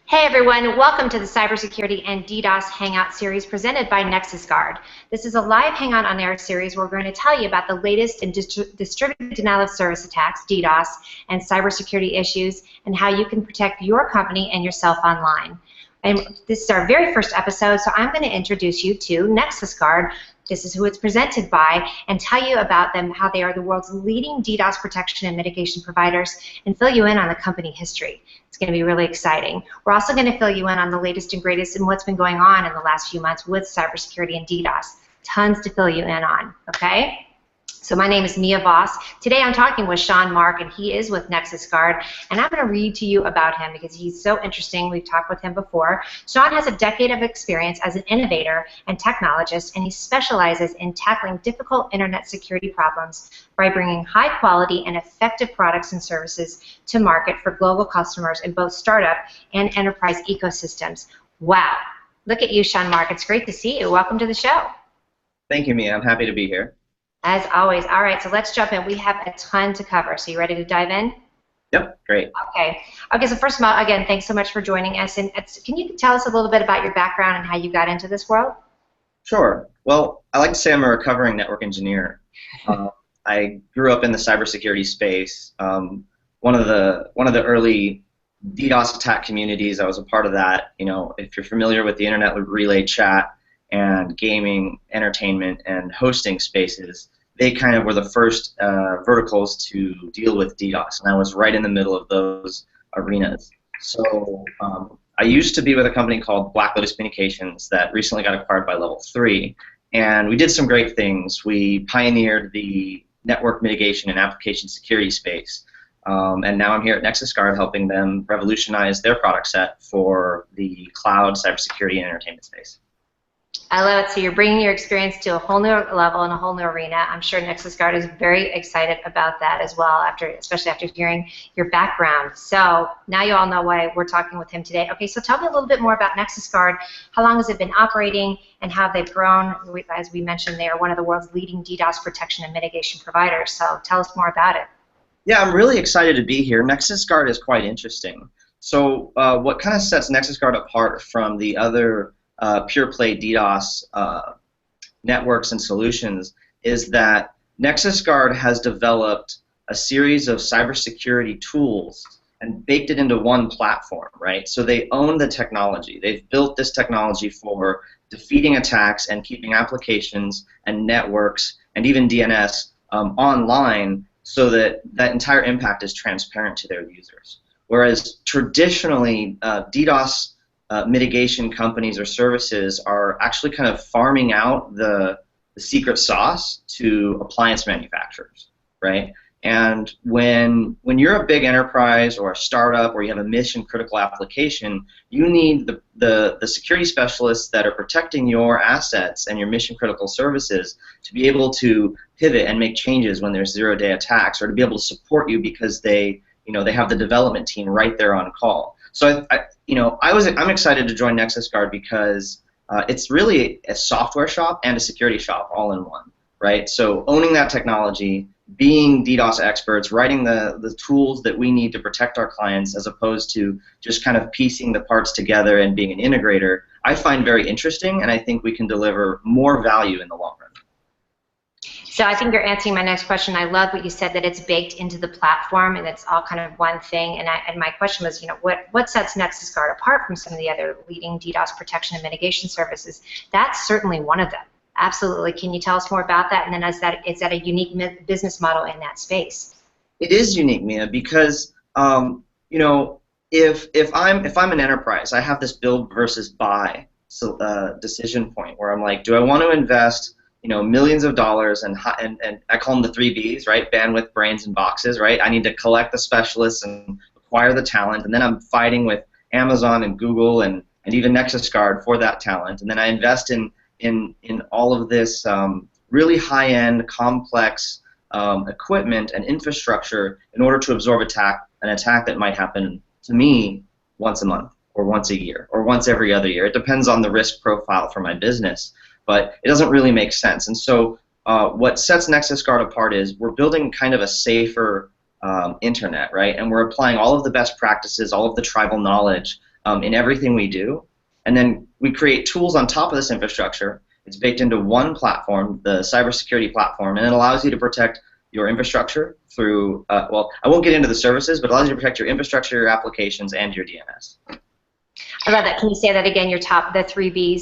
Hey everyone, welcome to the Cybersecurity and DDoS Hangout series presented by Nexusguard. This is a live Hangout on Air series where we're going to tell you about the latest in distributed denial of service attacks, DDoS, and cybersecurity issues, and how you can protect your company and yourself online. And this is our very first episode, so I'm going to introduce you to Nexusguard. This is who it's presented by, and tell you about them, how they are the world's leading DDoS protection and mitigation providers, and fill you in on the company history. It's going to be really exciting. We're also going to fill you in on the latest and greatest in what's been going on in the last few months with cybersecurity and DDoS. Tons to fill you in on, okay? So my name is Mia Voss. Today I'm talking with Sean Mark, and he is with Nexusguard, and I'm going to read to you about him because he's so interesting. We've talked with him before. Sean has a decade of experience as an innovator and technologist, and he specializes in tackling difficult internet security problems by bringing high-quality and effective products and services to market for global customers in both startup and enterprise ecosystems. Wow. Look at you, Sean Mark. It's great to see you. Welcome to the show. Thank you, Mia. I'm happy to be here. As always. All right, so let's jump in. We have a ton to cover. So you ready to dive in? Yep, great. Okay, so first of all, again, thanks so much for joining us. And can you tell us a little bit about your background and how you got into this world? Sure. Well, I like to say I'm a recovering network engineer. I grew up in the cybersecurity space. One of the early DDoS attack communities, I was a part of that. You know, if you're familiar with the internet with relay chat and gaming, entertainment, and hosting spaces, they kind of were the first verticals to deal with DDoS, and I was right in the middle of those arenas. So I used to be with a company called Black Lotus Communications that recently got acquired by Level 3, and we did some great things. We pioneered the network mitigation and application security space, and now I'm here at Nexusguard helping them revolutionize their product set for the cloud, cybersecurity, and entertainment space. I love it. So you're bringing your experience to a whole new level and a whole new arena. I'm sure Nexusguard is very excited about that as well, especially after hearing your background. So now you all know why we're talking with him today. Okay, so tell me a little bit more about Nexusguard. How long has it been operating, and how they've grown? As we mentioned, they are one of the world's leading DDoS protection and mitigation providers. So tell us more about it. Yeah, I'm really excited to be here. Nexusguard is quite interesting. So what kind of sets Nexusguard apart from the other pure play DDoS networks and solutions is that Nexusguard has developed a series of cybersecurity tools and baked it into one platform, right? So they own the technology. They've built this technology for defeating attacks and keeping applications and networks and even DNS online so that that entire impact is transparent to their users. Whereas traditionally, DDoS mitigation companies or services are actually kind of farming out the secret sauce to appliance manufacturers, right? And when you're a big enterprise or a startup or you have a mission critical application, you need the security specialists that are protecting your assets and your mission critical services to be able to pivot and make changes when there's zero-day attacks, or to be able to support you because they have the development team right there on call. So I'm excited to join Nexusguard because it's really a software shop and a security shop all in one, right? So owning that technology, being DDoS experts, writing the tools that we need to protect our clients, as opposed to just kind of piecing the parts together and being an integrator, I find very interesting, and I think we can deliver more value in the long run. So I think you're answering my next question. I love what you said, that it's baked into the platform and it's all kind of one thing. And my question was, what sets Nexusguard apart from some of the other leading DDoS protection and mitigation services? That's certainly one of them. Absolutely. Can you tell us more about that? And then is that a unique business model in that space? It is unique, Mia, because if I'm an enterprise, I have this build versus buy decision point where I'm like, do I want to invest millions of dollars, and I call them the 3 Bs, right? Bandwidth, brains, and boxes, right? I need to collect the specialists and acquire the talent, and then I'm fighting with Amazon and Google and even Nexusguard for that talent, and then I invest in all of this really high-end, complex equipment and infrastructure in order to absorb an attack that might happen to me once a month, or once a year, or once every other year. It depends on the risk profile for my business. But it doesn't really make sense. And so what sets Nexusguard apart is we're building kind of a safer internet, right? And we're applying all of the best practices, all of the tribal knowledge in everything we do. And then we create tools on top of this infrastructure. It's baked into one platform, the cybersecurity platform, and it allows you to protect your infrastructure through, well, I won't get into the services, but it allows you to protect your infrastructure, your applications, and your DNS. I love that. Can you say that again, the 3 Bs?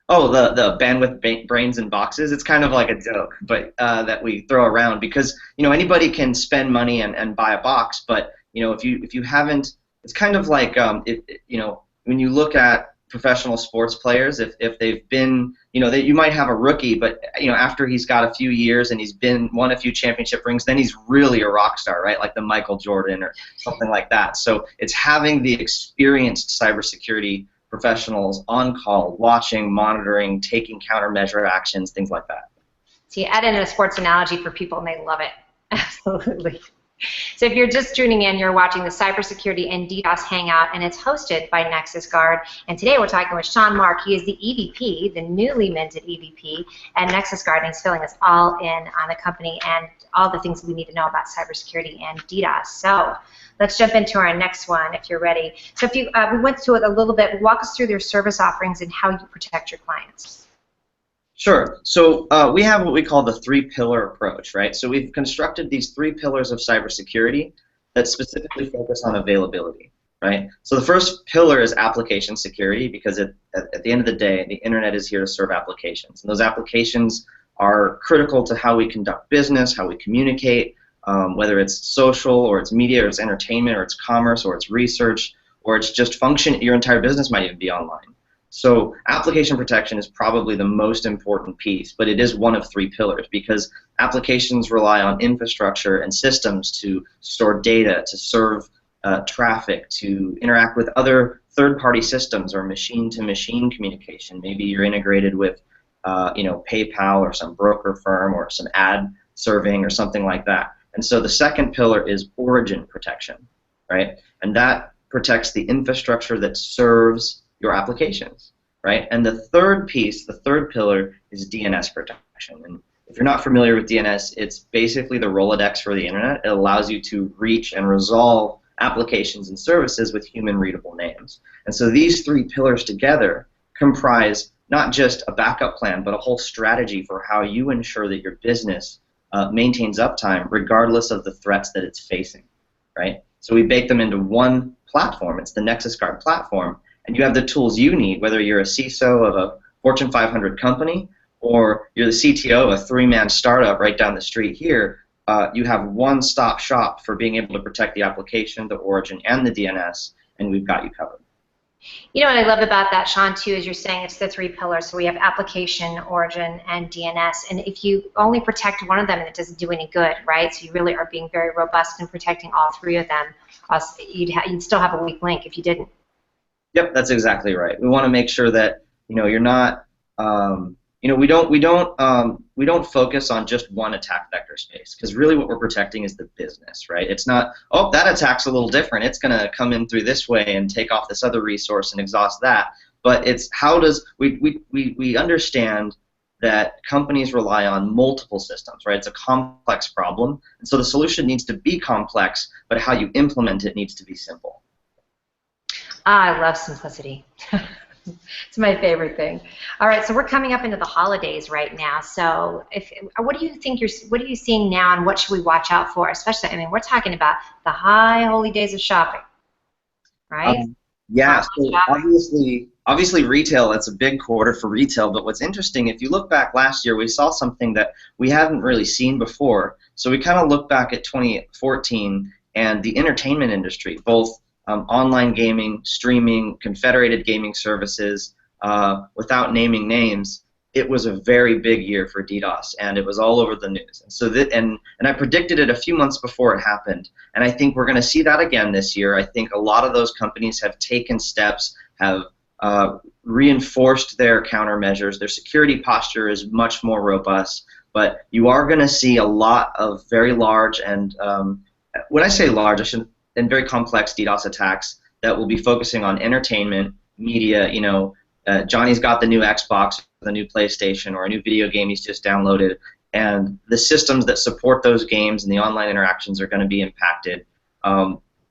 Oh, the bandwidth, brains, and boxes. It's kind of like a joke, but that we throw around because anybody can spend money and buy a box, but if you haven't, it's kind of like when you look at professional sports players, if they've been, that you might have a rookie, but after he's got a few years and he's won a few championship rings, then he's really a rock star, right? Like the Michael Jordan or something like that. So it's having the experienced cybersecurity professionals on call, watching, monitoring, taking countermeasure actions, things like that. So you add in a sports analogy for people and they love it. Absolutely. So if you're just tuning in, you're watching the Cybersecurity and DDoS Hangout, and it's hosted by Nexusguard. And today we're talking with Sean Mark. He is the EVP, the newly minted EVP at Nexusguard, and he's filling us all in on the company and all the things we need to know about cybersecurity and DDoS. So let's jump into our next one if you're ready. So if you, we went through it a little bit. Walk us through their service offerings and how you protect your clients. Sure. So we have what we call the 3-pillar approach, right? So we've constructed these 3 pillars of cybersecurity that specifically focus on availability, right? So the first pillar is application security because at the end of the day, the internet is here to serve applications. And those applications are critical to how we conduct business, how we communicate, whether it's social or it's media or it's entertainment or it's commerce or it's research or it's just function. Your entire business might even be online. So application protection is probably the most important piece, but it is one of 3 pillars because applications rely on infrastructure and systems to store data, to serve traffic, to interact with other third-party systems or machine-to-machine communication. Maybe you're integrated with PayPal or some broker firm or some ad serving or something like that. And so the second pillar is origin protection, right? And that protects the infrastructure that serves your applications, right? And the third piece, the third pillar, is DNS protection. And if you're not familiar with DNS, it's basically the Rolodex for the internet. It allows you to reach and resolve applications and services with human-readable names. And so these 3 pillars together comprise not just a backup plan, but a whole strategy for how you ensure that your business maintains uptime regardless of the threats that it's facing, right? So we bake them into one platform. It's the Nexusguard platform. And you have the tools you need, whether you're a CISO of a Fortune 500 company or you're the CTO of a 3-man startup right down the street here, you have one-stop shop for being able to protect the application, the origin, and the DNS, and we've got you covered. You know what I love about that, Sean, too, is you're saying it's the 3 pillars. So we have application, origin, and DNS. And if you only protect one of them, it doesn't do any good, right? So you really are being very robust in protecting all 3 of them. You'd still have a weak link if you didn't. Yep, that's exactly right. We want to make sure that you're not, we don't focus on just one attack vector space because really what we're protecting is the business, right? It's not, oh, that attack's a little different. It's going to come in through this way and take off this other resource and exhaust that. But it's how does we understand that companies rely on multiple systems, right? It's a complex problem, and so the solution needs to be complex, but how you implement it needs to be simple. I love simplicity. It's my favorite thing. All right, so we're coming up into the holidays right now. So, what do you are you seeing now, and what should we watch out for? Especially, I mean, we're talking about the high holy days of shopping, right? Yeah. So obviously, retail. That's a big quarter for retail. But what's interesting, if you look back last year, we saw something that we hadn't really seen before. So we kind of look back at 2014 and the entertainment industry, both online gaming, streaming, confederated gaming services, without naming names, it was a very big year for DDoS, and it was all over the news. And so and I predicted it a few months before it happened, and I think we're going to see that again this year. I think a lot of those companies have taken steps, have reinforced their countermeasures. Their security posture is much more robust, but you are going to see a lot of very large and when I say large, and very complex DDoS attacks that will be focusing on entertainment, media. Johnny's got the new Xbox, the new PlayStation, or a new video game he's just downloaded, and the systems that support those games and the online interactions are going to be impacted.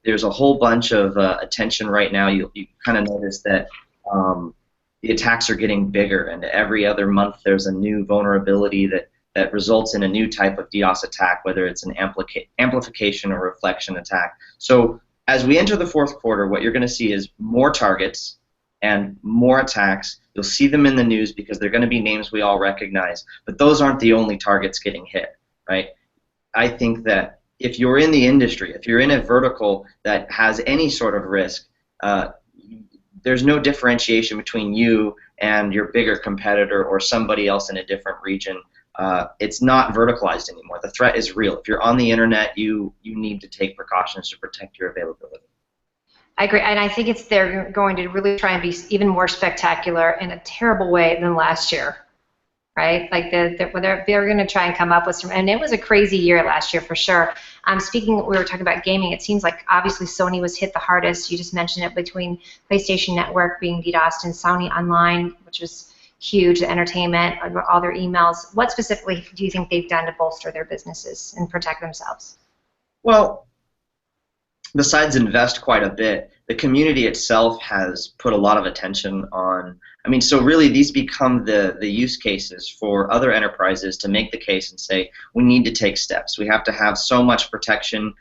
there's a whole bunch of attention right now. You kind of notice that the attacks are getting bigger, and every other month there's a new vulnerability that results in a new type of DDoS attack, whether it's an amplification or reflection attack. So as we enter the fourth quarter, what you're going to see is more targets and more attacks. You'll see them in the news because they're going to be names we all recognize, but those aren't the only targets getting hit, right? I think that if you're in the industry, if you're in a vertical that has any sort of risk, there's no differentiation between you and your bigger competitor or somebody else in a different region. It's not verticalized anymore. The threat is real. If you're on the internet, you need to take precautions to protect your availability. I agree, and I think they're going to really try and be even more spectacular in a terrible way than last year, right? Like they're going to try and come up with some, and it was a crazy year last year for sure. We were talking about gaming. It seems like obviously Sony was hit the hardest. You just mentioned it, between PlayStation Network being DDoSed and Sony Online, which was huge, the entertainment, all their emails. What specifically do you think they've done to bolster their businesses and protect themselves? Well, besides invest quite a bit, the community itself has put a lot of attention on, so really these become the use cases for other enterprises to make the case and say, we need to take steps. We have to have so much protection,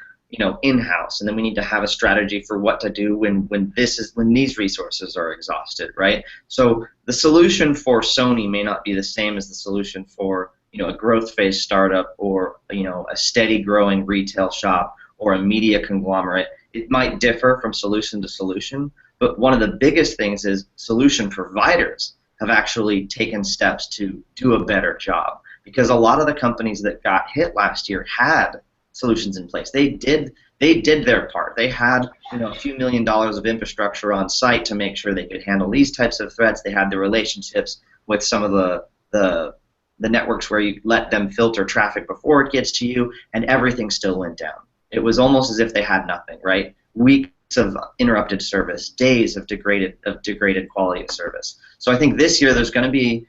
in-house, and then we need to have a strategy for what to do when these resources are exhausted, right? So the solution for Sony may not be the same as the solution for, a growth phase startup or, a steady growing retail shop or a media conglomerate. It might differ from solution to solution, but one of the biggest things is solution providers have actually taken steps to do a better job, because a lot of the companies that got hit last year had solutions in place. They did their part. They had a few $1 million of infrastructure on site to make sure they could handle these types of threats. They had the relationships with some of the networks where you let them filter traffic before it gets to you, and everything still went down. It was almost as if they had nothing, right? Weeks of interrupted service, days of degraded quality of service. So I think this year there's going to be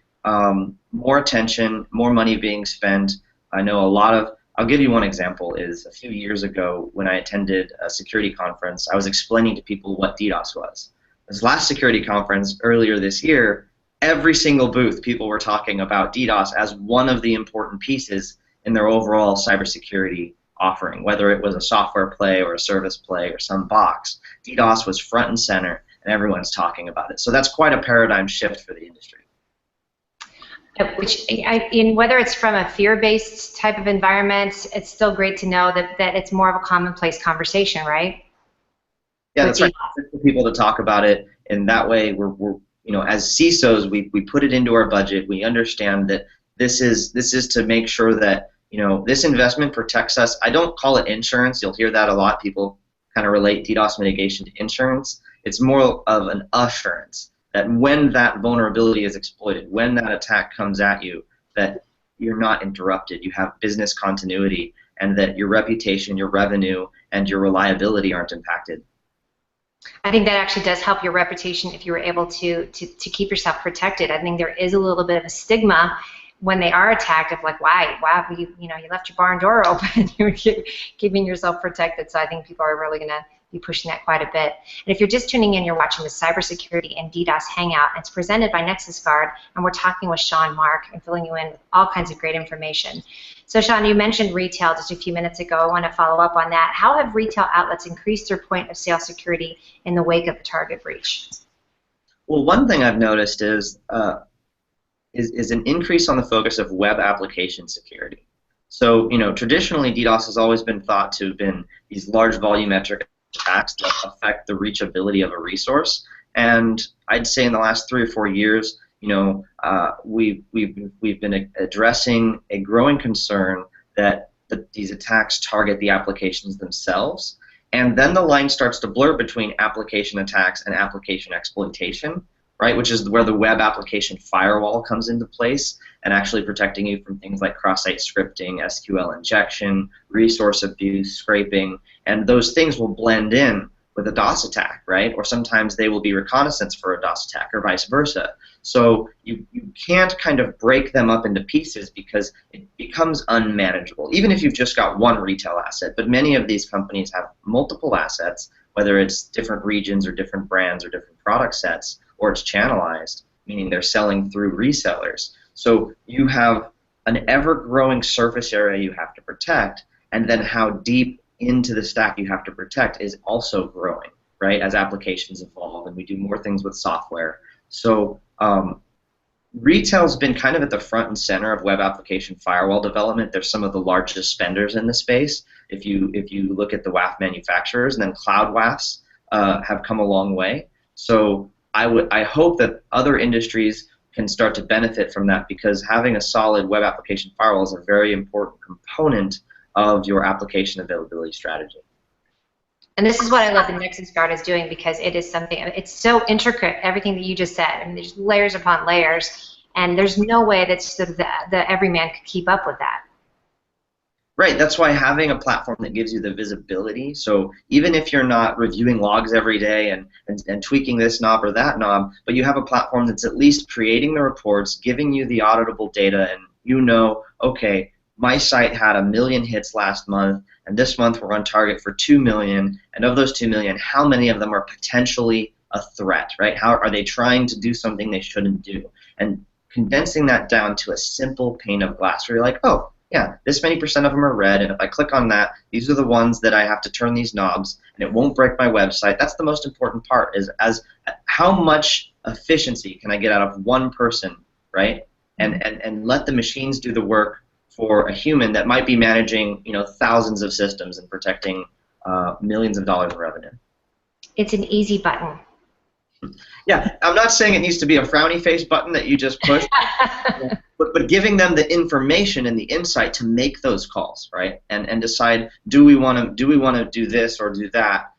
more attention, more money being spent. I know I'll give you one example. Is a few years ago when I attended a security conference, I was explaining to people what DDoS was. This last security conference earlier this year, every single booth people were talking about DDoS as one of the important pieces in their overall cybersecurity offering, whether it was a software play or a service play or some box. DDoS was front and center, and everyone's talking about it. So that's quite a paradigm shift for the industry. Whether it's from a fear-based type of environment, it's still great to know that it's more of a commonplace conversation, right? Yeah, that's right. For people to talk about it, and that way we're as CISOs, we put it into our budget. We understand that this is to make sure that this investment protects us. I don't call it insurance. You'll hear that a lot. People kind of relate DDoS mitigation to insurance. It's more of an assurance that when that vulnerability is exploited, when that attack comes at you, that you're not interrupted. You have business continuity, and that your reputation, your revenue, and your reliability aren't impacted. I think that actually does help your reputation if you were able to keep yourself protected. I think there is a little bit of a stigma when they are attacked of like, wow, you left your barn door open, you're keeping yourself protected. So I think people are really going to be pushing that quite a bit. And if you're just tuning in, you're watching the Cybersecurity and DDoS Hangout. It's presented by Nexusguard, and we're talking with Sean Mark and filling you in with all kinds of great information. So Sean, you mentioned retail just a few minutes ago. I want to follow up on that. How have retail outlets increased their point of sale security in the wake of the Target breach? Well, one thing I've noticed is an increase on the focus of web application security. So, traditionally DDoS has always been thought to have been these large volumetric attacks that affect the reachability of a resource. And I'd say in the last 3 or 4 years, we've been addressing a growing concern that these attacks target the applications themselves. And then the line starts to blur between application attacks and application exploitation, right, which is where the web application firewall comes into place and actually protecting you from things like cross-site scripting, SQL injection, resource abuse, scraping, and those things will blend in with a DOS attack, right? Or sometimes they will be reconnaissance for a DOS attack, or vice versa. So you can't kind of break them up into pieces because it becomes unmanageable, even if you've just got one retail asset. But many of these companies have multiple assets, whether it's different regions or different brands or different product sets, or it's channelized, meaning they're selling through resellers. So you have an ever-growing surface area you have to protect, and then how deep into the stack you have to protect is also growing, right, as applications evolve and we do more things with software. So retail's been kind of at the front and center of web application firewall development. They're some of the largest spenders in the space. If you look at the WAF manufacturers, and then cloud WAFs have come a long way. So I hope that other industries can start to benefit from that, because having a solid web application firewall is a very important component of your application availability strategy. And this is what I love the Nexusguard is doing, because it is something, it's so intricate, everything that you just said. I mean, there's layers upon layers, and there's no way that sort of the everyman could keep up with that. Right, that's why having a platform that gives you the visibility, so even if you're not reviewing logs every day and tweaking this knob or that knob, but you have a platform that's at least creating the reports, giving you the auditable data, and you know, okay, my site had 1 million hits last month, and this month we're on target for 2 million, and of those 2 million, how many of them are potentially a threat, right? How are they trying to do something they shouldn't do? And condensing that down to a simple pane of glass where you're like, oh, yeah, this many % of them are red, and if I click on that, these are the ones that I have to turn these knobs, and it won't break my website. That's the most important part, is as how much efficiency can I get out of one person, right? And let the machines do the work for a human that might be managing, you know, thousands of systems and protecting millions of dollars in revenue. It's an easy button. Yeah, I'm not saying it needs to be a frowny face button that you just push, but giving them the information and the insight to make those calls, right? And decide, do we want to do this or do that?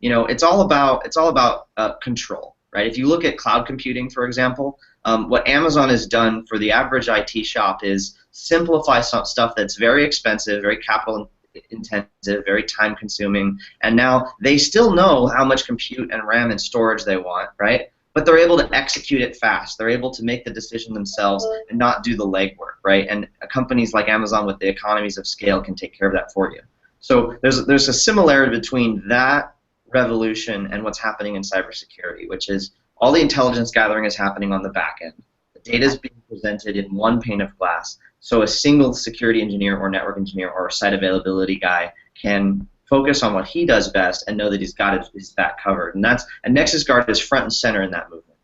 You know, it's all about control, right? If you look at cloud computing, for example, what Amazon has done for the average IT shop is simplify some stuff that's very expensive, very capital intensive, very time consuming, and now they still know how much compute and RAM and storage they want, right? But they're able to execute it fast. They're able to make the decision themselves and not do the legwork, right? And companies like Amazon with the economies of scale can take care of that for you. So there's a similarity between that revolution and what's happening in cybersecurity, which is all the intelligence gathering is happening on the back end. The data is being presented in one pane of glass, so a single security engineer or network engineer or site availability guy can focus on what he does best and know that he's got his back covered. And Nexusguard is front and center in that movement.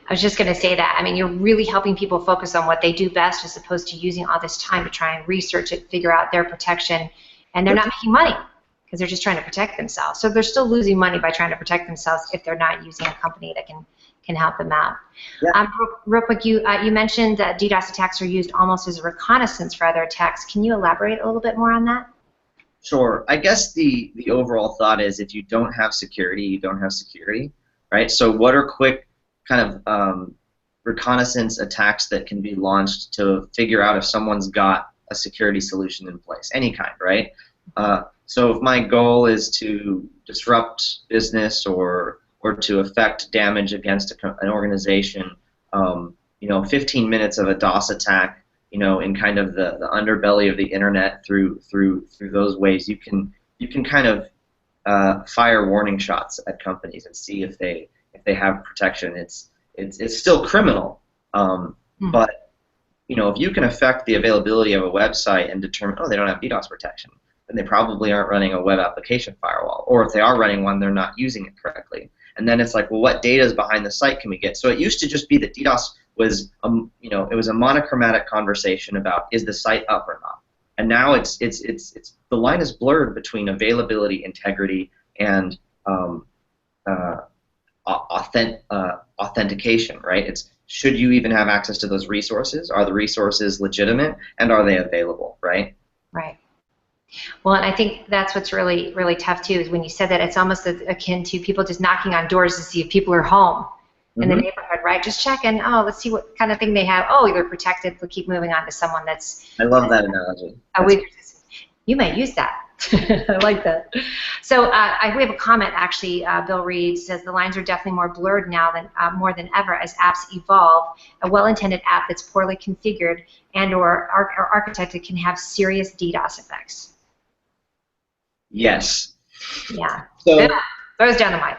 I was just going to say that. I mean, you're really helping people focus on what they do best, as opposed to using all this time to try and research it, figure out their protection, and they're not making money because they're just trying to protect themselves. So they're still losing money by trying to protect themselves if they're not using a company that can help them out. Yeah. Real quick, you mentioned that DDoS attacks are used almost as a reconnaissance for other attacks. Can you elaborate a little bit more on that? Sure. I guess the overall thought is, if you don't have security, you don't have security, right? So what are quick kind of reconnaissance attacks that can be launched to figure out if someone's got a security solution in place, any kind, right? So if my goal is to disrupt business or to affect damage against an organization, you know, 15 minutes of a DOS attack, you know, in kind of the underbelly of the internet through those ways, you can kind of fire warning shots at companies and see if they have protection. It's still criminal, but you know, if you can affect the availability of a website and determine, oh, they don't have DDoS protection, then they probably aren't running a web application firewall, or if they are running one, they're not using it correctly. And then it's like, well, what data is behind the site can we get? So it used to just be that DDoS was, you know, it was a monochromatic conversation about, is the site up or not? And now it's the line is blurred between availability, integrity, and authentication, right? It's, should you even have access to those resources? Are the resources legitimate, and are they available, right? Right. Well, and I think that's what's really, really tough too, is when you said that it's almost akin to people just knocking on doors to see if people are home in the neighborhood, right? Just checking, oh, let's see what kind of thing they have. Oh, they're protected. We'll keep moving on to someone that's... I love that analogy. You may use that. I like that. So we have a comment, actually. Bill Reed says the lines are definitely more blurred now than more than ever as apps evolve. A well-intended app that's poorly configured and/or architected can have serious DDoS effects. Yes. Yeah. So throws down the mic.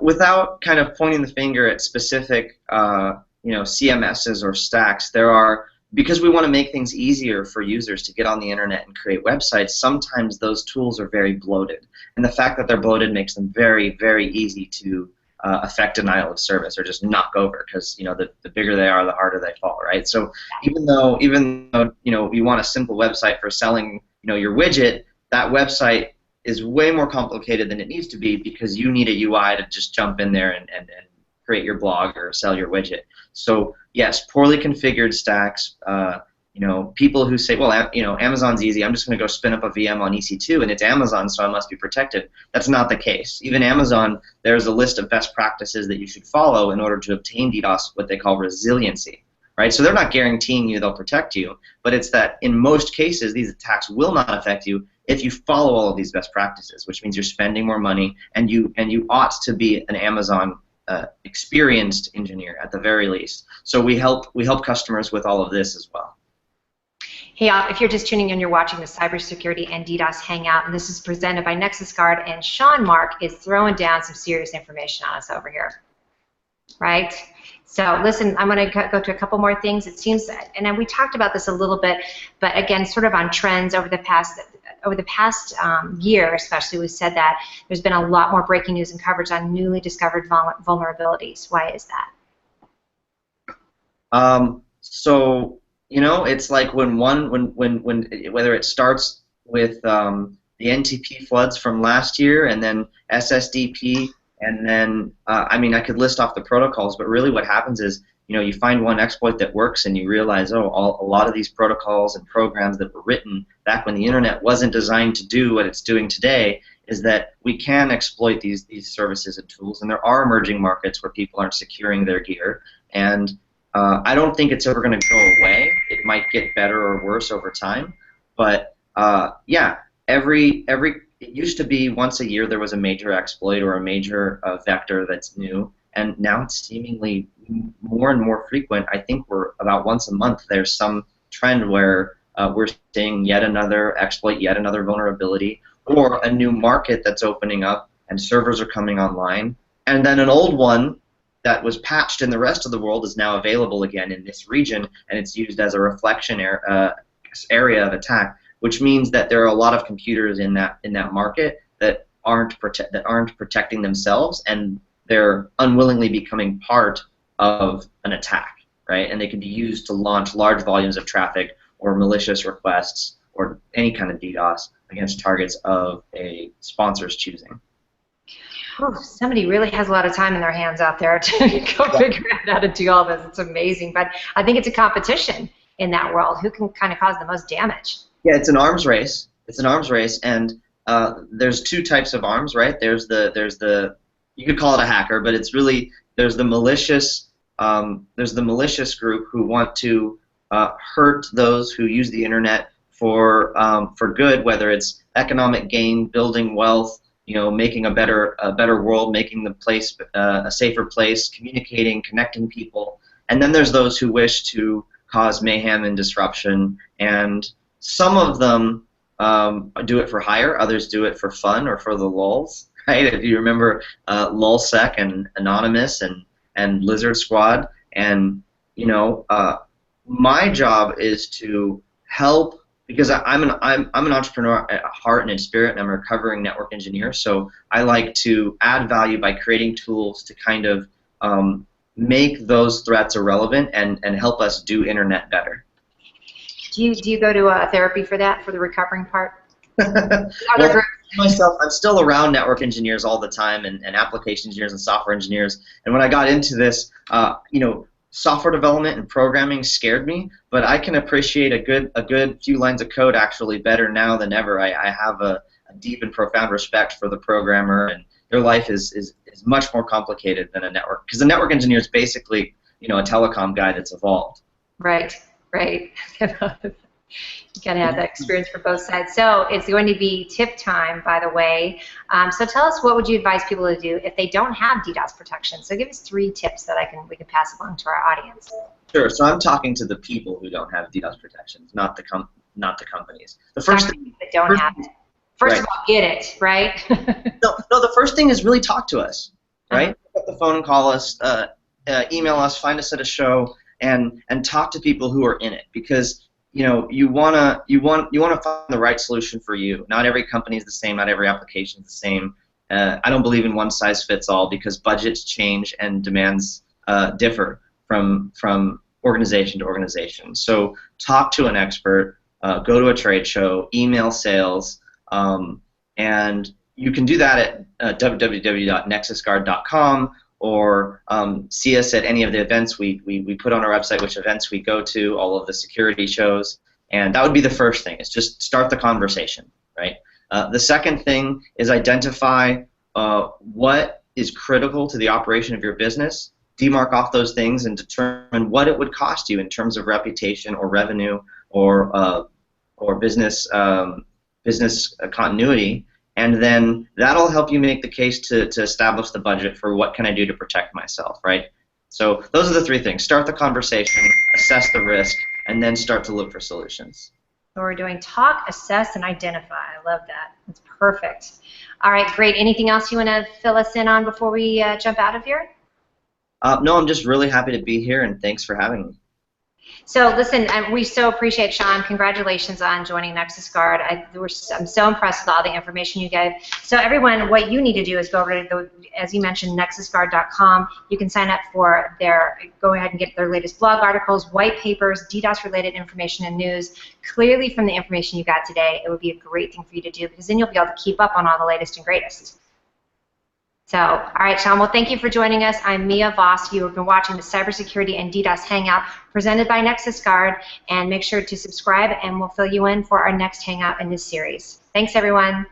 without kind of pointing the finger at specific CMSs or stacks, there are, because we want to make things easier for users to get on the internet and create websites, sometimes those tools are very bloated. And the fact that they're bloated makes them very, very easy to affect denial of service or just knock over, because the bigger they are, the harder they fall, right? So even though you want a simple website for selling your widget, that website is way more complicated than it needs to be, because you need a UI to just jump in there and create your blog or sell your widget. So yes, poorly configured stacks. People who say, well, Amazon's easy. I'm just going to go spin up a VM on EC2, and it's Amazon, so I must be protected. That's not the case. Even Amazon, there's a list of best practices that you should follow in order to obtain DDoS, what they call resiliency. Right? So they're not guaranteeing you they'll protect you, but it's that in most cases these attacks will not affect you if you follow all of these best practices, which means you're spending more money, and you ought to be an Amazon experienced engineer at the very least. So we help customers with all of this as well. Hey, if you're just tuning in, you're watching the Cybersecurity and DDoS Hangout, and this is presented by Nexusguard, and Sean Mark is throwing down some serious information on us over here. Right? So listen, I'm going to go to a couple more things. It seems, and then we talked about this a little bit, but again, sort of on trends over the past year, especially, we said that there's been a lot more breaking news and coverage on newly discovered vulnerabilities. Why is that? So it's like when whether it starts with the NTP floods from last year, and then SSDP. And then, I could list off the protocols, but really what happens is, you find one exploit that works, and you realize, a lot of these protocols and programs that were written back when the internet wasn't designed to do what it's doing today, is that we can exploit these services and tools, and there are emerging markets where people aren't securing their gear. And I don't think it's ever going to go away. It might get better or worse over time, but yeah, it used to be once a year there was a major exploit or a major vector that's new, and now it's seemingly more and more frequent. I think we're about once a month there's some trend where we're seeing yet another exploit, yet another vulnerability, or a new market that's opening up and servers are coming online, and then an old one that was patched in the rest of the world is now available again in this region, and it's used as a reflection area of attack, which means that there are a lot of computers in that market that aren't protecting themselves, and they're unwillingly becoming part of an attack, right? And they can be used to launch large volumes of traffic or malicious requests or any kind of DDoS against targets of a sponsor's choosing. Oh, somebody really has a lot of time in their hands out there to go figure out how to do all this. It's amazing, but I think it's a competition in that world. Who can kind of cause the most damage? Yeah, it's an arms race. It's an arms race, and there's two types of arms, right? There's the you could call it a hacker, but it's really there's the malicious group who want to hurt those who use the internet for good, whether it's economic gain, building wealth, making a better world, making the place a safer place, communicating, connecting people, and then there's those who wish to cause mayhem and disruption, and some of them do it for hire, others do it for fun or for the lulz, right? If you remember lulsec and Anonymous and Lizard Squad, and my job is to help, because I'm an entrepreneur at heart and in spirit, and I'm a recovering network engineer, so I like to add value by creating tools to kind of make those threats irrelevant and help us do internet better. Do you go to therapy for that, for the recovering part? Well, myself, I'm still around network engineers all the time, and application engineers and software engineers. And when I got into this, software development and programming scared me, but I can appreciate a good few lines of code actually better now than ever. I have a deep and profound respect for the programmer, and their life is much more complicated than a network, because the network engineer is basically a telecom guy that's evolved. Right. You gotta have that experience for both sides. So it's going to be tip time, by the way. So tell us, what would you advise people to do if they don't have DDoS protection? So give us 3 tips that we can pass along to our audience. Sure. So I'm talking to the people who don't have DDoS protections, not the companies. The first thing that don't have it. First of all, get it, right? no. The first thing is really talk to us, right? Pick up the phone, call us, email us, find us at a show, and talk to people who are in it, because you wanna find the right solution for you. Not every company is the same. Not every application is the same. I don't believe in one size fits all, because budgets change and demands differ from organization to organization. So talk to an expert. Go to a trade show. Email sales. And you can do that at www.nexusguard.com, or see us at any of the events we put on our website, which events we go to, all of the security shows. And that would be the first thing, is just start the conversation, right? The second thing is identify what is critical to the operation of your business, demark off those things, and determine what it would cost you in terms of reputation or revenue or business continuity, and then that'll help you make the case to establish the budget for what can I do to protect myself, right? So those are the 3 things. Start the conversation, assess the risk, and then start to look for solutions. So we're doing talk, assess, and identify. I love that. That's perfect. All right, great. Anything else you want to fill us in on before we jump out of here? No, I'm just really happy to be here, and thanks for having me. So listen, we so appreciate, Sean. Congratulations on joining Nexusguard. I'm so impressed with all the information you gave. So everyone, what you need to do is go over to, as you mentioned, nexusguard.com. You can sign up for go ahead and get their latest blog articles, white papers, DDoS-related information and news. Clearly from the information you got today, it would be a great thing for you to do, because then you'll be able to keep up on all the latest and greatest. So, all right, Sean, well, thank you for joining us. I'm Mia Voss. You have been watching the Cybersecurity and DDoS Hangout presented by Nexusguard, and make sure to subscribe, and we'll fill you in for our next Hangout in this series. Thanks, everyone.